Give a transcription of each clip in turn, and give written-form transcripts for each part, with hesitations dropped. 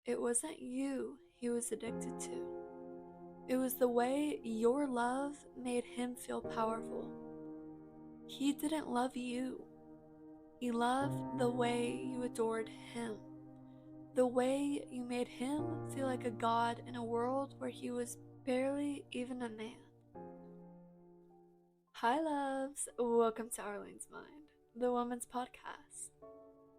It wasn't you he was addicted to. It was the way your love made him feel powerful. He didn't love you. He loved the way you adored him. The way you made him feel like a god in a world where he was barely even a man. Hi loves, welcome to Arlene's Mind, the Woman's Podcast.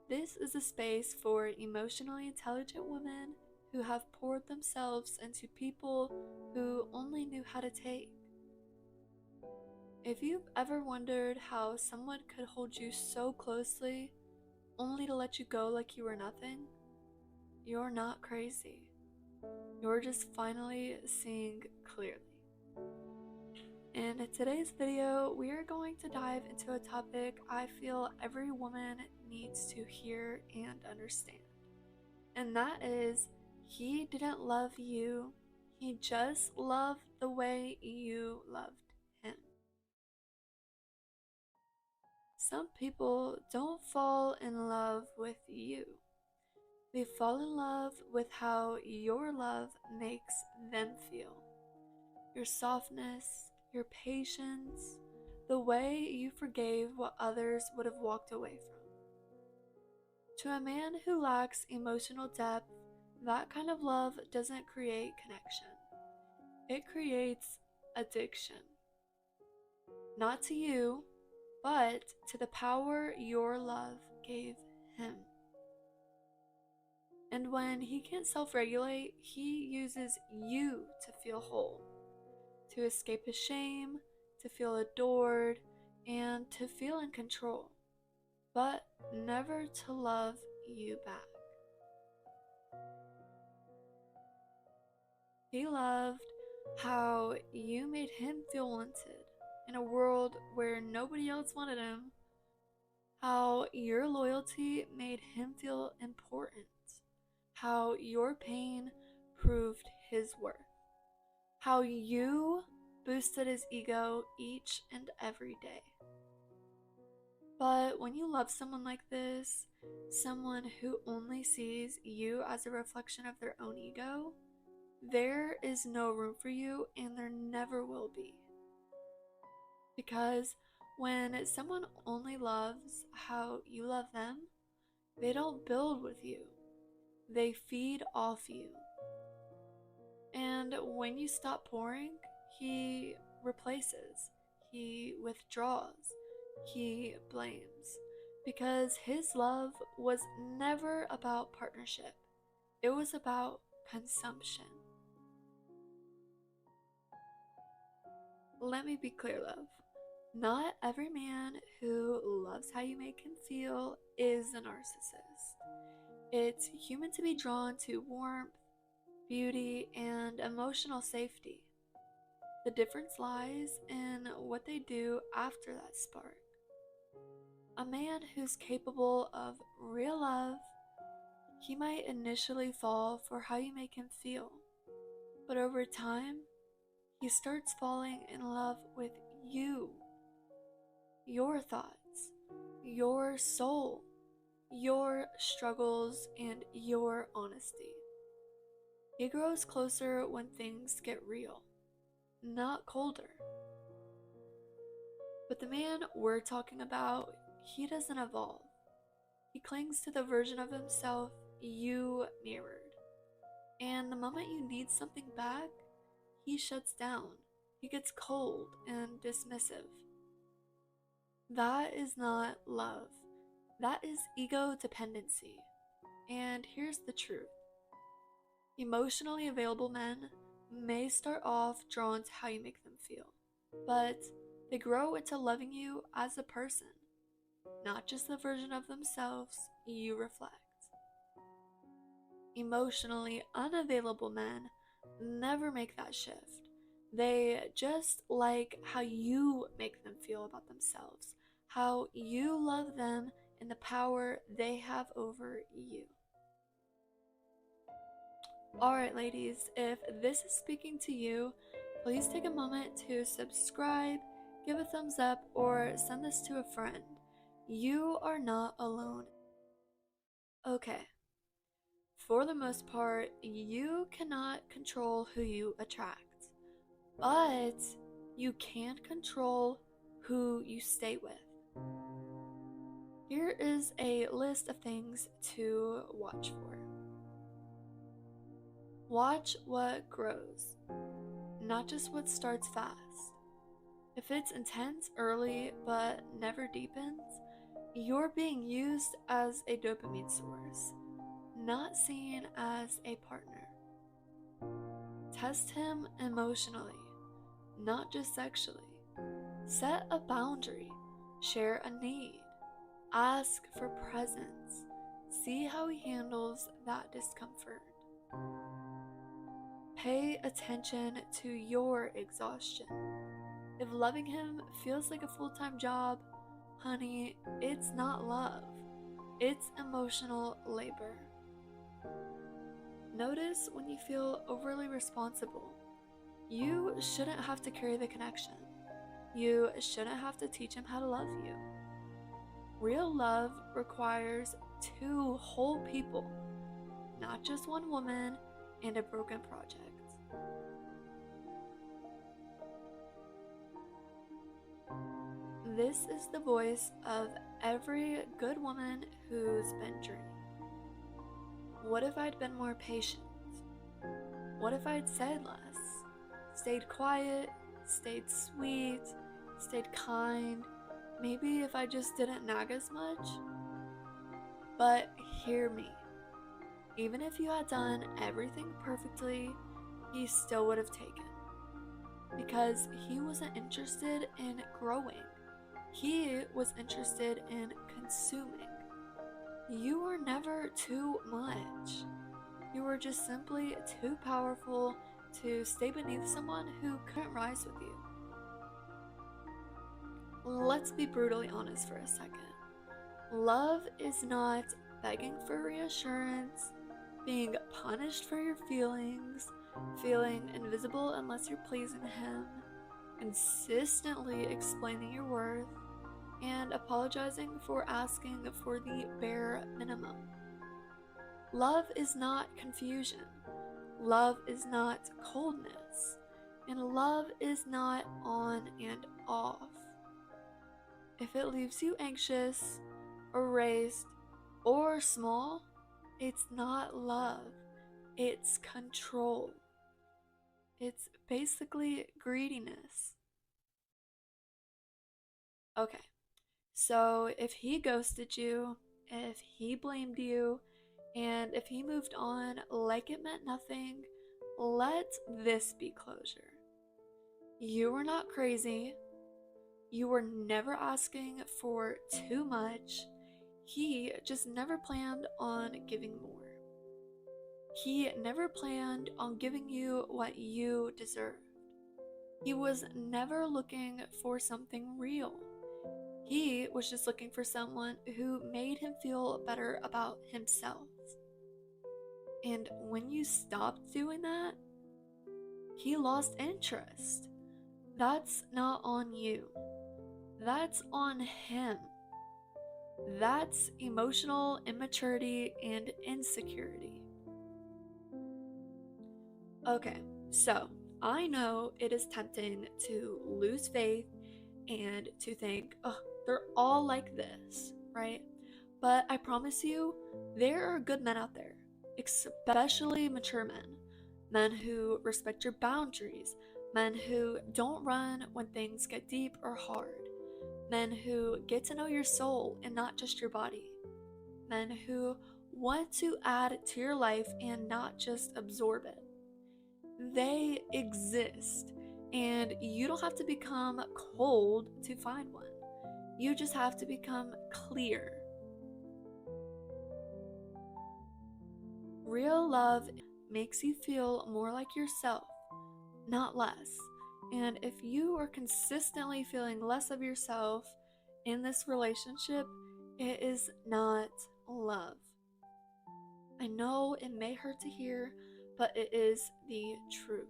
This is a space for emotionally intelligent women who have poured themselves into people who only knew how to take. If you've ever wondered how someone could hold you so closely only to let you go like you were nothing, you're not crazy. You're just finally seeing clearly. In today's video, we are going to dive into a topic I feel every woman needs to hear and understand. And that is, he didn't love you, he just loved the way you loved him. Some people don't fall in love with you. They fall in love with how your love makes them feel. Your softness, your patience, the way you forgave what others would have walked away from. To a man who lacks emotional depth, that kind of love doesn't create connection. It creates addiction. Not to you, but to the power your love gave him. And when he can't self-regulate, he uses you to feel whole, to escape his shame, to feel adored, and to feel in control, but never to love you back. He loved how you made him feel wanted in a world where nobody else wanted him, how your loyalty made him feel important, how your pain proved his worth, how you boosted his ego each and every day. But when you love someone like this, someone who only sees you as a reflection of their own ego, there is no room for you and there never will be. Because when someone only loves how you love them, they don't build with you. They feed off you. And when you stop pouring, he replaces, he withdraws, he blames. Because his love was never about partnership. It was about consumption. Let me be clear, love. Not every man who loves how you make him feel is a narcissist. It's human to be drawn to warmth, beauty, and emotional safety. The difference lies in what they do after that spark. A man who's capable of real love, he might initially fall for how you make him feel, but over time, he starts falling in love with you, your thoughts, your soul, your struggles, and your honesty. He grows closer when things get real, not colder. But the man we're talking about, he doesn't evolve. He clings to the version of himself you mirrored. And the moment you need something back, he shuts down. He gets cold and dismissive. That is not love. That is ego dependency. And here's the truth. Emotionally available men may start off drawn to how you make them feel, but they grow into loving you as a person, not just the version of themselves you reflect. Emotionally unavailable men never make that shift. They just like how you make them feel about themselves, how you love them, and the power they have over you. Alright ladies, if this is speaking to you, please take a moment to subscribe, give a thumbs up, or send this to a friend. You are not alone. Okay, For the most part, you cannot control who you attract, but you can control who you stay with. Here is a list of things to watch for. Watch what grows, not just what starts fast. If it's intense early but never deepens, you're being used as a dopamine source, not seen as a partner. Test him emotionally, not just sexually. Set a boundary, share a need, ask for presence, see how he handles that discomfort. Pay attention to your exhaustion. If loving him feels like a full-time job, honey, it's not love. It's emotional labor. Notice when you feel overly responsible. You shouldn't have to carry the connection. You shouldn't have to teach him how to love you. Real love requires two whole people, not just one woman and a broken project. This is the voice of every good woman who's been dreaming. What if I'd been more patient? What if I'd said less? Stayed quiet, stayed sweet, stayed kind. Maybe if I just didn't nag as much. But hear me. Even if you had done everything perfectly, he still would have taken. Because he wasn't interested in growing. He was interested in consuming. You were never too much. You were just simply too powerful to stay beneath someone who couldn't rise with you. Let's be brutally honest for a second. Love is not begging for reassurance, being punished for your feelings, feeling invisible unless you're pleasing him, consistently explaining your worth, and apologizing for asking for the bare minimum. Love is not confusion. Love is not coldness. And love is not on and off. If it leaves you anxious, erased, or small, it's not love. It's control. It's basically greediness. Okay, so if he ghosted you, if he blamed you, and if he moved on like it meant nothing, let this be closure. You were not crazy. You were never asking for too much. He just never planned on giving more. He never planned on giving you what you deserved. He was never looking for something real. He was just looking for someone who made him feel better about himself. And when you stopped doing that, he lost interest. That's not on you. That's on him. That's emotional immaturity and insecurity. Okay, so I know it is tempting to lose faith and to think, oh, they're all like this, right? But I promise you, there are good men out there, especially mature men. Men who respect your boundaries, men who don't run when things get deep or hard, men who get to know your soul and not just your body, men who want to add to your life and not just absorb it. They exist, and you don't have to become cold to find one. You just have to become clear. Real love makes you feel more like yourself, not less. And if you are consistently feeling less of yourself in this relationship, it is not love. I know it may hurt to hear, but it is the truth.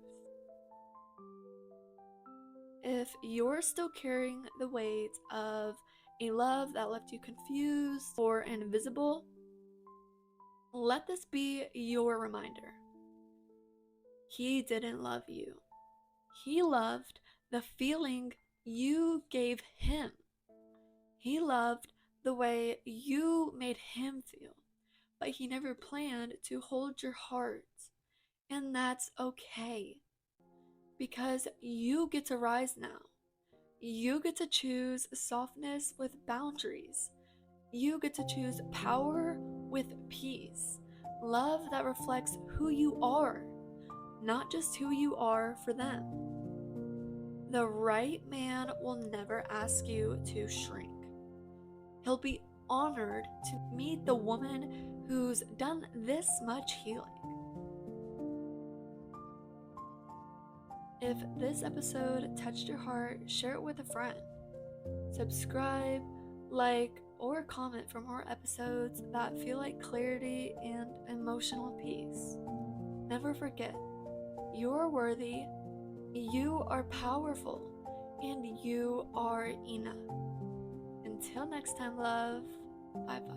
If you're still carrying the weight of a love that left you confused or invisible, Let this be your reminder. He didn't love you. He loved the feeling you gave him. He loved the way you made him feel, but he never planned to hold your heart. And that's okay, because you get to rise now. You get to choose softness with boundaries. You get to choose power with peace. Love that reflects who you are, not just who you are for them. The right man will never ask you to shrink. He'll be honored to meet the woman who's done this much healing. If this episode touched your heart, share it with a friend. Subscribe, like, or comment for more episodes that feel like clarity and emotional peace. Never forget, you are worthy, you are powerful, and you are enough. Until next time, love. Bye bye.